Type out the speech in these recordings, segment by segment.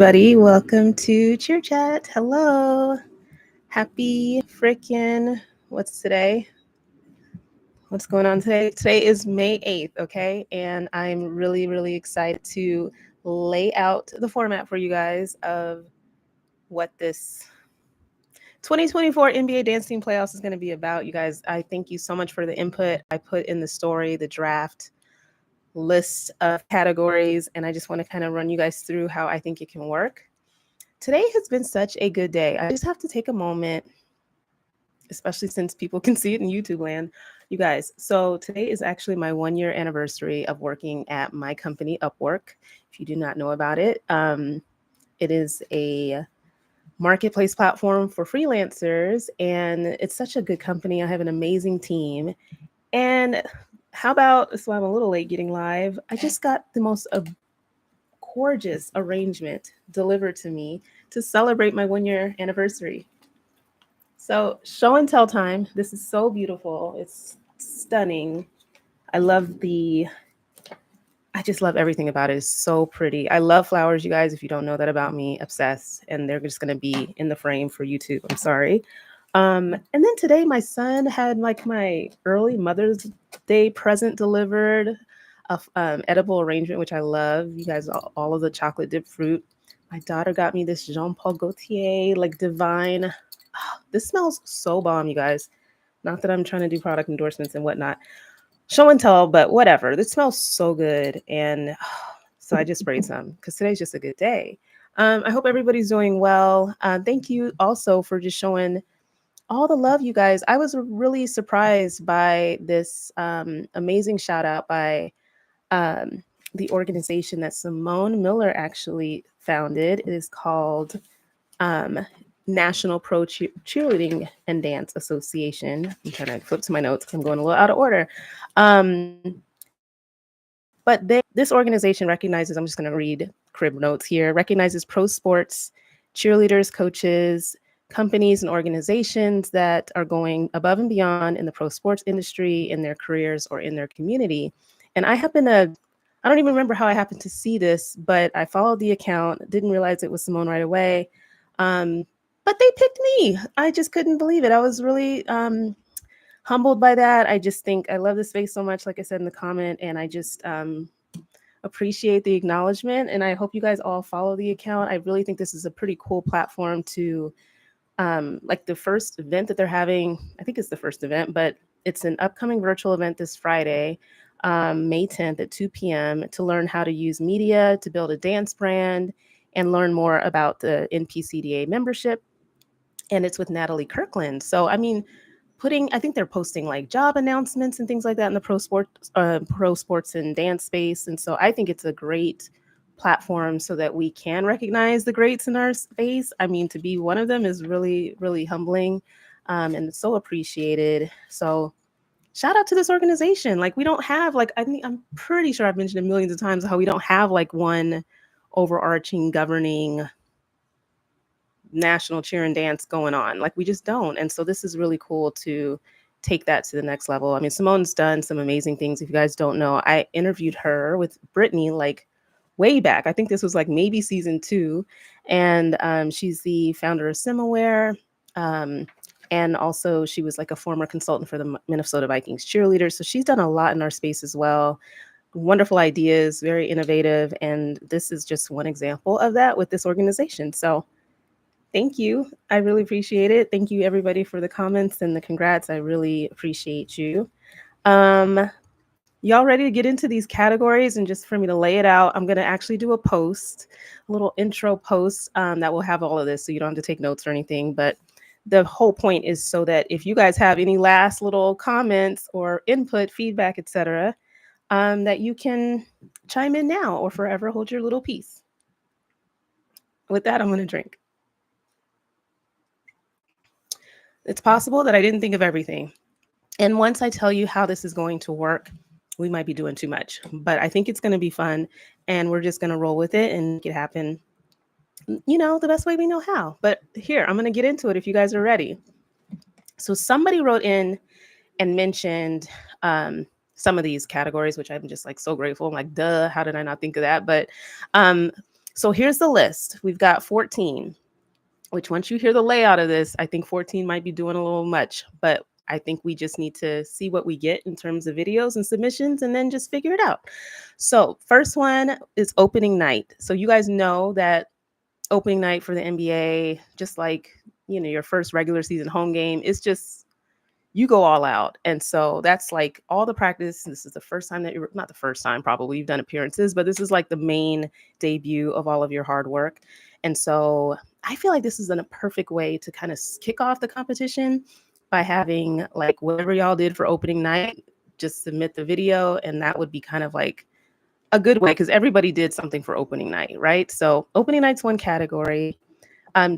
Buddy, welcome to Cheer Chat. Hello. Happy freaking, what's today? What's going on today? Today is May 8th, okay? And I'm really, really excited to lay out the format for you guys of what this 2024 NBA Dance Team Playoffs is going to be about. You guys, I thank you so much for the input. I put in the story, the draft list of categories, and I just want to kind of run you guys through how I think it can work. Today has been such a good day. I just have to take a moment, especially since people can see it in YouTube land. You guys, so today is actually my 1 year anniversary of working at my company, Upwork. If you do not know about it, it is a marketplace platform for freelancers, and it's such a good company. I have an amazing team. And how about, so I'm a little late getting live. I just got the most gorgeous arrangement delivered to me to celebrate my 1 year anniversary. So, show and tell time. This is so beautiful. It's stunning. I love I just love everything about it. It's so pretty. I love flowers, you guys. If you don't know that about me, obsessed. And they're just going to be in the frame for YouTube. I'm sorry. And then today, my son had like my early Mother's Day present delivered, edible arrangement, which I love. You guys, all of the chocolate dipped fruit. My daughter got me this Jean Paul Gaultier, like divine. This smells so bomb, you guys. Not that I'm trying to do product endorsements and whatnot. Show and tell, but whatever. This smells so good. And so I just sprayed some because today's just a good day. I hope everybody's doing well. Thank you also for just showing all the love, you guys. I was really surprised by this amazing shout out by um, the organization that Simone Miller actually founded. It is called um, National Cheerleading and Dance Association. I'm trying to flip to my notes because I'm going a little out of order. But this organization recognizes, I'm just going to read crib notes here, recognizes pro sports, cheerleaders, coaches, companies, and organizations that are going above and beyond in the pro sports industry, in their careers, or in their community. And I don't even remember how I happened to see this, but I followed the account, didn't realize it was Simone right away. But they picked me. I just couldn't believe it. I was really humbled by that. I just think I love this space so much, like I said in the comment, and I just appreciate the acknowledgement. And I hope you guys all follow the account. I really think this is a pretty cool platform to like the first event that they're having. I think it's the first event, but it's an upcoming virtual event this Friday, May 10th at 2 p.m. to learn how to use media to build a dance brand and learn more about the NPCDA membership. And it's with Natalie Kirkland. So, I mean, I think they're posting like job announcements and things like that in the pro sports and dance space. And so I think it's a great platform so that we can recognize the greats in our space. I mean, to be one of them is really, really humbling, and so appreciated. So shout out to this organization. Like we don't have like, I'm pretty sure I've mentioned it millions of times how we don't have like one overarching governing national cheer and dance going on. Like we just don't. And so this is really cool to take that to the next level. I mean, Simone's done some amazing things. If you guys don't know, I interviewed her with Brittany like way back. I think this was like maybe season 2. And she's the founder of Simaware. And also she was like a former consultant for the Minnesota Vikings cheerleaders. So she's done a lot in our space as well. Wonderful ideas, very innovative. And this is just one example of that with this organization. So thank you. I really appreciate it. Thank you, everybody, for the comments and the congrats. I really appreciate you. Y'all ready to get into these categories? And just for me to lay it out, I'm going to actually do a post, a little intro post that will have all of this so you don't have to take notes or anything. But the whole point is so that if you guys have any last little comments or input, feedback, etc., that you can chime in now or forever hold your little peace. With that, I'm going to drink. It's possible that I didn't think of everything. And once I tell you how this is going to work, we might be doing too much. But I think it's going to be fun. And we're just going to roll with it and make it happen, the best way we know how. But here, I'm going to get into it if you guys are ready. So somebody wrote in and mentioned some of these categories, which I'm just like so grateful. I'm like, duh, how did I not think of that? But So here's the list. We've got 14, which once you hear the layout of this, I think 14 might be doing a little much, but I think we just need to see what we get in terms of videos and submissions and then just figure it out. So first one is opening night. So you guys know that opening night for the NBA, just like, your first regular season home game, it's just, you go all out. And so that's like all the practice. This is the first time that you're not the first time, probably you've done appearances, but this is like the main debut of all of your hard work. And so I feel like this is a perfect way to kind of kick off the competition by having like whatever y'all did for opening night, just submit the video. And that would be kind of like a good way because everybody did something for opening night, right? So opening night's one category.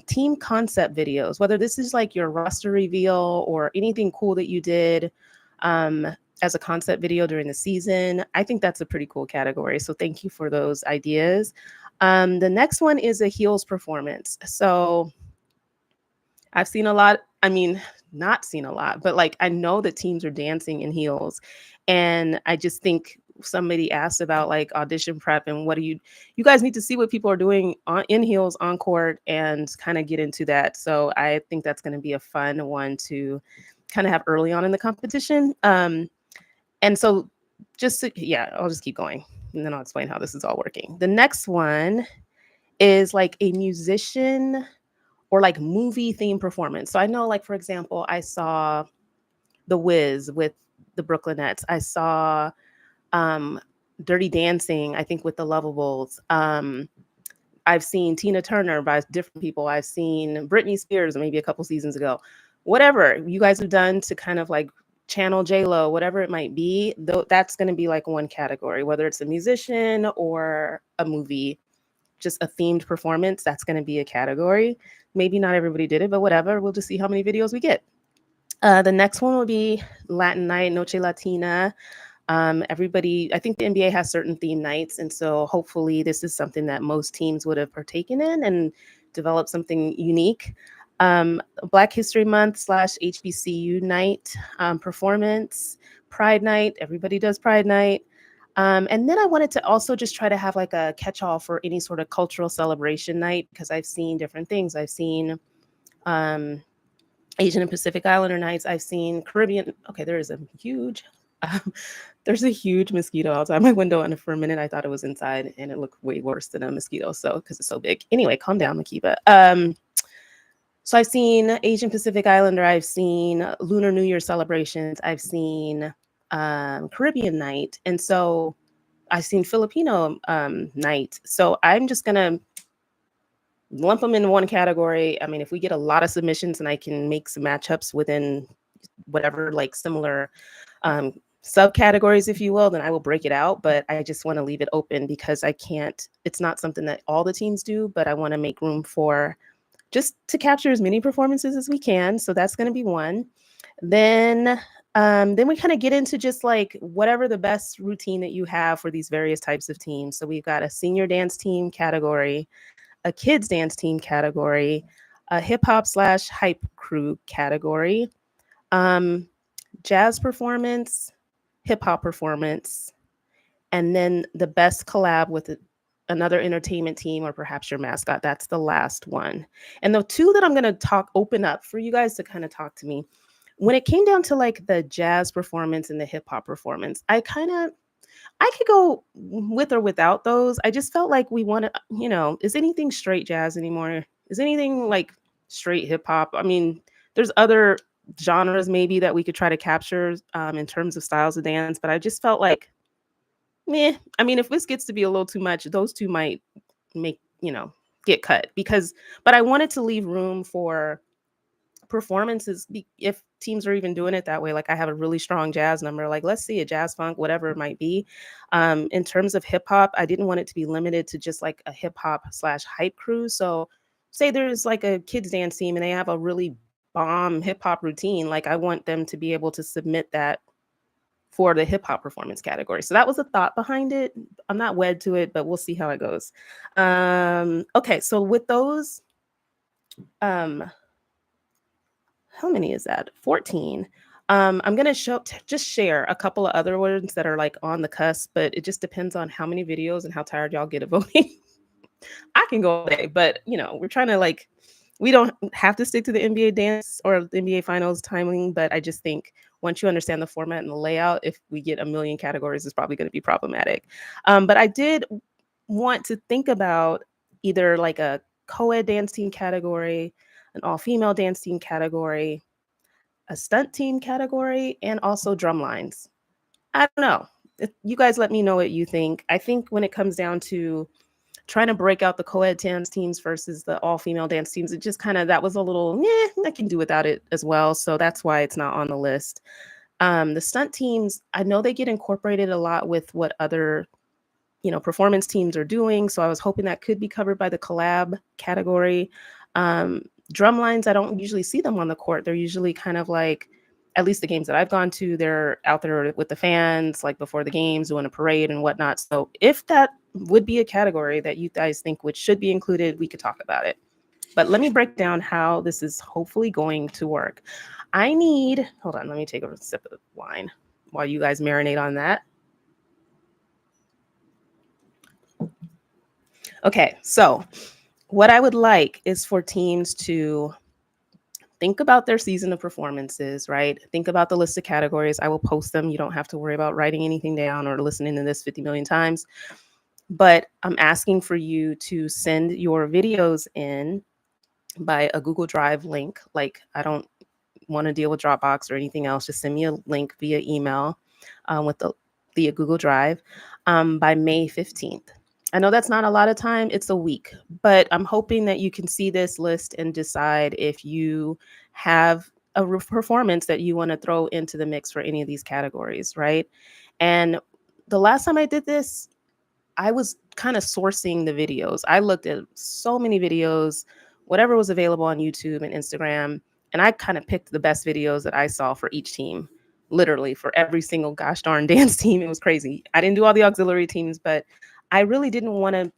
Team concept videos, whether this is like your roster reveal or anything cool that you did as a concept video during the season, I think that's a pretty cool category. So thank you for those ideas. The next one is a heels performance. So I've seen a lot, not seen a lot, but like I know that teams are dancing in heels. And I just think somebody asked about like audition prep and what do you guys need to see what people are doing in heels on court and kind of get into that. So I think that's going to be a fun one to kind of have early on in the competition. And so I'll just keep going and then I'll explain how this is all working. The next one is like a musician or like movie theme performance. So I know, like, for example, I saw The Wiz with the Brooklyn Nets. I saw Dirty Dancing, I think, with the Lovables. I've seen Tina Turner by different people. I've seen Britney Spears maybe a couple seasons ago. Whatever you guys have done to kind of like channel J-Lo, whatever it might be, that's going to be like one category, whether it's a musician or a movie, just a themed performance, that's going to be a category. Maybe not everybody did it, but whatever. We'll just see how many videos we get. The next one will be Latin Night, Noche Latina. Everybody, I think the NBA has certain theme nights. And so hopefully this is something that most teams would have partaken in and developed something unique. Black History Month / HBCU night performance, Pride Night. Everybody does Pride Night. And then I wanted to also just try to have like a catch-all for any sort of cultural celebration night, because I've seen different things. I've seen Asian and Pacific Islander nights. I've seen Caribbean. Okay, there's a huge mosquito outside my window, and for a minute I thought it was inside, and it looked way worse than a mosquito. So because it's so big. Anyway, calm down, Makiba. So I've seen Asian Pacific Islander. I've seen Lunar New Year celebrations. I've seen Caribbean night, and so I've seen Filipino night. So I'm just gonna lump them in one category. I mean, if we get a lot of submissions and I can make some matchups within whatever like similar subcategories, if you will, then I will break it out. But I just want to leave it open because it's not something that all the teams do, but I want to make room for just to capture as many performances as we can. So that's going to be one. Then we kind of get into just like whatever the best routine that you have for these various types of teams. So we've got a senior dance team category, a kids dance team category, a hip hop / hype crew category, jazz performance, hip hop performance, and then the best collab with another entertainment team or perhaps your mascot. That's the last one. And the two that I'm going to open up for you guys to kind of talk to me. When it came down to like the jazz performance and the hip hop performance, I could go with or without those. I just felt like we want to, is anything straight jazz anymore? Is anything like straight hip hop? I mean, there's other genres maybe that we could try to capture in terms of styles of dance, but I just felt like, meh. I mean, if this gets to be a little too much, those two might get cut but I wanted to leave room for performances if teams are even doing it that way. Like I have a really strong jazz number, like let's see a jazz funk, whatever it might be. In terms of hip hop, I didn't want it to be limited to just like a hip hop / hype crew. So say there's like a kids dance team and they have a really bomb hip hop routine, like I want them to be able to submit that for the hip hop performance category. So that was a thought behind it. I'm not wed to it, but we'll see how it goes. Okay, so with those, how many is that? 14. I'm going to just share a couple of other ones that are like on the cusp, but it just depends on how many videos and how tired y'all get of voting. I can go all day, but we're trying to like we don't have to stick to the NBA dance or the NBA finals timing, but I just think once you understand the format and the layout, if we get a million categories, it's probably going to be problematic. But I did want to think about either like a co-ed dance team category, an all-female dance team category, a stunt team category, and also drum lines. I don't know. You guys let me know what you think. I think when it comes down to trying to break out the co-ed dance teams versus the all-female dance teams, it just kind of that was a little, I can do without it as well. So that's why it's not on the list. The stunt teams, I know they get incorporated a lot with what other performance teams are doing. So I was hoping that could be covered by the collab category. Um, Drum lines, I don't usually see them on the court. They're usually kind of like, at least the games that I've gone to, they're out there with the fans, like before the games, doing a parade and whatnot. So if that would be a category that you guys think which should be included, we could talk about it. But let me break down how this is hopefully going to work. Hold on, let me take a sip of wine while you guys marinate on that. Okay, so what I would like is for teams to think about their season of performances, right? Think about the list of categories. I will post them. You don't have to worry about writing anything down or listening to this 50 million times. But I'm asking for you to send your videos in by a Google Drive link. Like, I don't want to deal with Dropbox or anything else. Just send me a link via email with via Google Drive by May 15th. I know that's not a lot of time. It's a week, but I'm hoping that you can see this list and decide if you have a performance that you want to throw into the mix for any of these categories, right? And the last time I did this, I was kind of sourcing the videos. I looked at so many videos, whatever was available on YouTube and Instagram, and I kind of picked the best videos that I saw for each team, literally for every single gosh darn dance team. It was crazy. I didn't do all the auxiliary teams, but I really didn't want to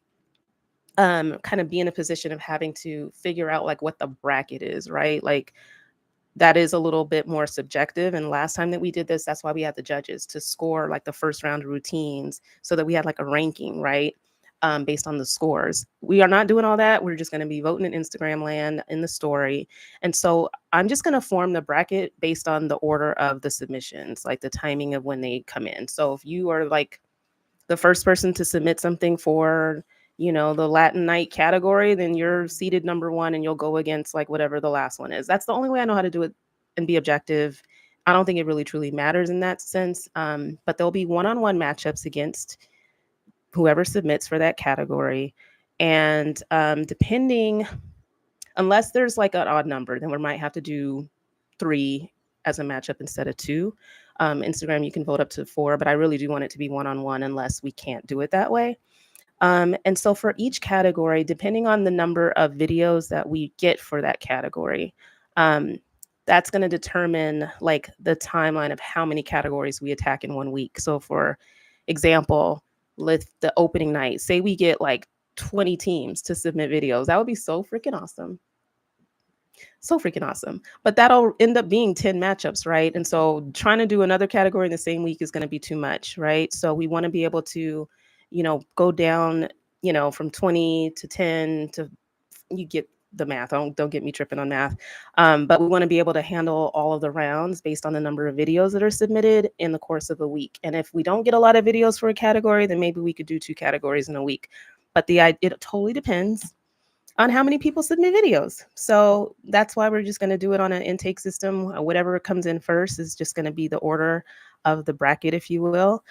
kind of be in a position of having to figure out like what the bracket is, right? Like that is a little bit more subjective. And last time that we did this, that's why we had the judges to score like the first round routines so that we had like a ranking, right? Based on the scores. We are not doing all that. We're just going to be voting in Instagram land in the story. And so I'm just going to form the bracket based on the order of the submissions, like the timing of when they come in. So if you are like the first person to submit something for the Latin night category, then you're seated number one and you'll go against like whatever the last one is. That's the only way I know how to do it and be objective. I don't think it really truly matters in that sense. But there'll be one-on-one matchups against whoever submits for that category. And depending, unless there's like an odd number, then we might have to do 3 as a matchup instead of 2. Instagram, you can vote up to 4, but I really do want it to be one-on-one unless we can't do it that way. And so for each category, depending on the number of videos that we get for that category, that's going to determine like the timeline of how many categories we attack in 1 week. So for example, with the opening night, say we get like 20 teams to submit videos. That would be so freaking awesome. So freaking awesome. But that'll end up being 10 matchups, right? And so trying to do another category in the same week is going to be too much, right? So we want to be able to, go down, from 20 to 10 to you get the math. Don't get me tripping on math. But we want to be able to handle all of the rounds based on the number of videos that are submitted in the course of a week. And if we don't get a lot of videos for a category, then maybe we could do 2 categories in a week. But it totally depends on how many people submit videos. So that's why we're just going to do it on an intake system. Whatever comes in first is just going to be the order of the bracket, if you will.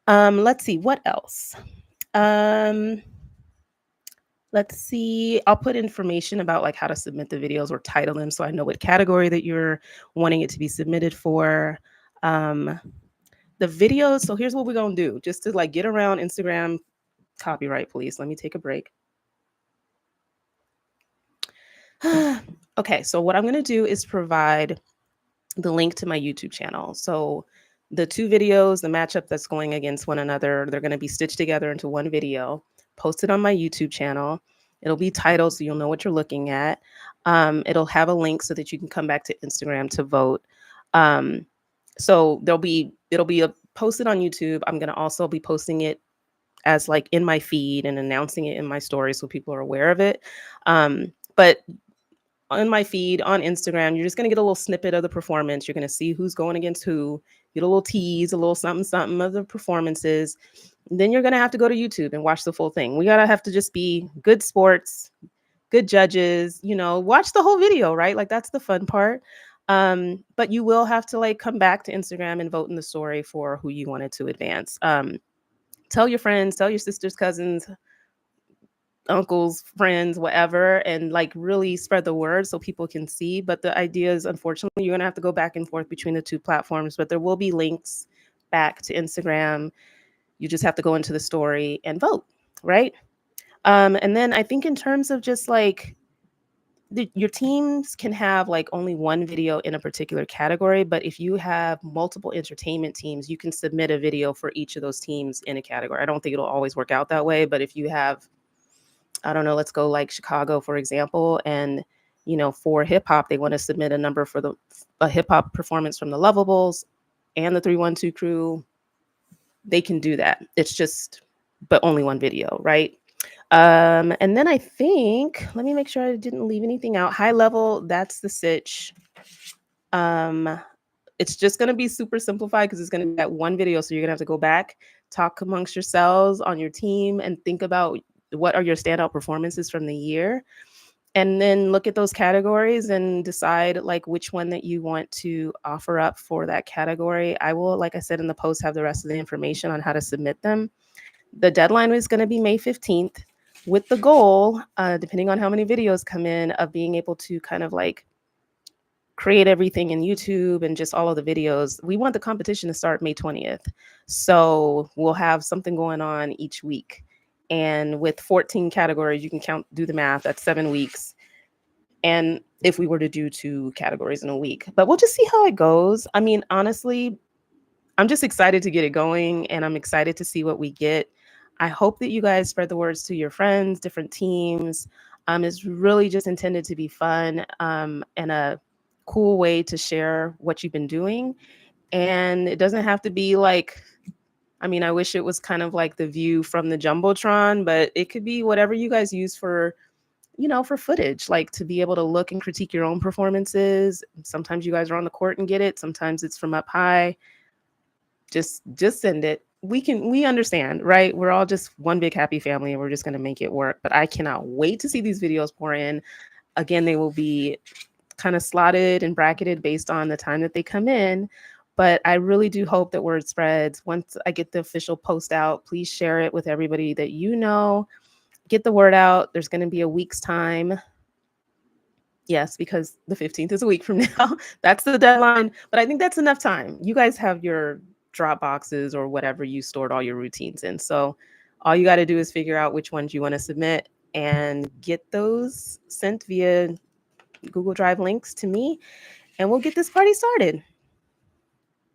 Let's see, what else? Let's see, I'll put information about like how to submit the videos or title them so I know what category that you're wanting it to be submitted for. The videos, so here's what we're going to do just to like get around Instagram copyright, please. Let me take a break. Okay, so what I'm going to do is provide the link to my YouTube channel. So the 2 videos, the matchup that's going against one another, they're going to be stitched together into one video, posted on my YouTube channel. It'll be titled so you'll know what you're looking at. It'll have a link so that you can come back to Instagram to vote. So it'll be posted on YouTube. I'm going to also be posting it as like in my feed and announcing it in my story so people are aware of it. But on my feed on Instagram, you're just going to get a little snippet of the performance. You're going to see who's going against who, get a little tease, a little something, something of the performances. Then you're going to have to go to YouTube and watch the full thing. We got to have to just be good sports, good judges, watch the whole video, right? Like that's the fun part. But you will have to like come back to Instagram and vote in the story for who you wanted to advance. Tell your friends, tell your sisters, cousins, uncles, friends, whatever, and like really spread the word so people can see. But the idea is, unfortunately, you're gonna have to go back and forth between the two platforms, but there will be links back to Instagram. You just have to go into the story and vote, right? And then I think in terms of just like your teams can have like only one video in a particular category, but if you have multiple entertainment teams, you can submit a video for each of those teams in a category. I don't think it'll always work out that way, but if you have, I don't know, let's go like Chicago, for example, and for hip hop, they want to submit a number for a hip hop performance from the Lovables and the 312 crew. They can do that. It's just, but only one video, right? And then I think, let me make sure I didn't leave anything out. High level, that's the sitch. It's just going to be super simplified because it's going to be that one video. So you're going to have to go back, talk amongst yourselves on your team, and think about what are your standout performances from the year. And then look at those categories and decide like which one that you want to offer up for that category. I will, like I said in the post, have the rest of the information on how to submit them. The deadline is going to be May 15th with the goal, depending on how many videos come in, of being able to kind of like create everything in YouTube and just all of the videos. We want the competition to start May 20th. So we'll have something going on each week. And with 14 categories, you can do the math, that's 7 weeks. And if we were to do 2 categories in a week, but we'll just see how it goes. I mean, honestly, I'm just excited to get it going and I'm excited to see what we get. I hope that you guys spread the words to your friends, different teams. It's really just intended to be fun and a cool way to share what you've been doing. And it doesn't have to be like, I mean, I wish it was kind of like the view from the Jumbotron, but it could be whatever you guys use for, for footage, like to be able to look and critique your own performances. Sometimes you guys are on the court and get it. Sometimes it's from up high. Just send it. We understand, right? We're all just one big happy family and we're just going to make it work. But I cannot wait to see these videos pour in. Again, they will be kind of slotted and bracketed based on the time that they come in. But I really do hope that word spreads. Once I get the official post out, please share it with everybody that you know. Get the word out. There's going to be a week's time. Yes, because the 15th is a week from now. That's the deadline. But I think that's enough time. You guys have your drop boxes or whatever you stored all your routines in. So all you got to do is figure out which ones you want to submit and get those sent via Google Drive links to me, and we'll get this party started.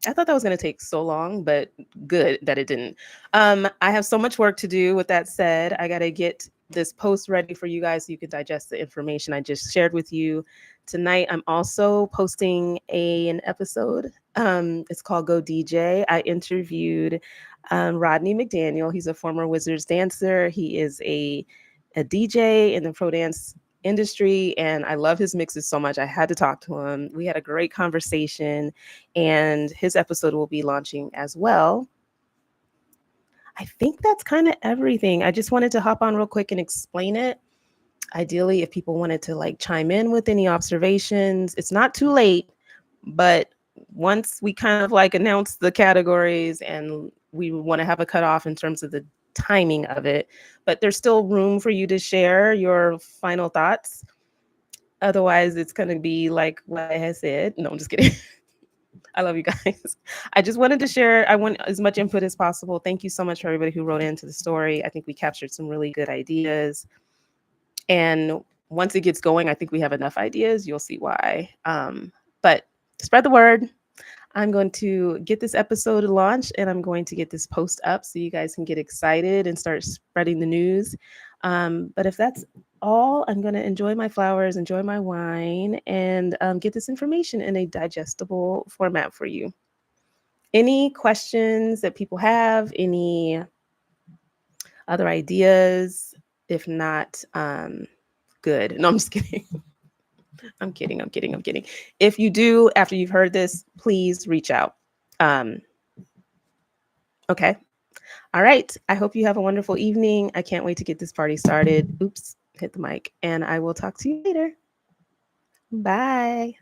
I thought that was going to take so long, but good that it didn't. I have so much work to do. With that said, I got to get this post ready for you guys so you can digest the information I just shared with you. Tonight, I'm also posting an episode. It's called Go DJ. I interviewed Rodney McDaniel. He's a former Wizards dancer. He is a DJ in the pro dance industry, and I love his mixes so much. I had to talk to him. We had a great conversation, and his episode will be launching as well. I think that's kind of everything. I just wanted to hop on real quick and explain it. Ideally, if people wanted to like chime in with any observations, it's not too late, but once we kind of like announce the categories and we want to have a cutoff in terms of the timing of it, but there's still room for you to share your final thoughts. Otherwise, it's going to be like what I had said. No, I'm just kidding. I love you guys. I just wanted to share. I want as much input as possible. Thank you so much for everybody who wrote into the story. I think we captured some really good ideas. And once it gets going, I think we have enough ideas. You'll see why. But spread the word. I'm going to get this episode launched and I'm going to get this post up so you guys can get excited and start spreading the news. But if that's all, I'm going to enjoy my flowers, enjoy my wine, and get this information in a digestible format for you. Any questions that people have, any other ideas? If not, good. No, I'm just kidding. I'm kidding. If you do, after you've heard this, please reach out. Okay. All right. I hope you have a wonderful evening. I can't wait to get this party started. Oops, hit the mic. And I will talk to you later. Bye.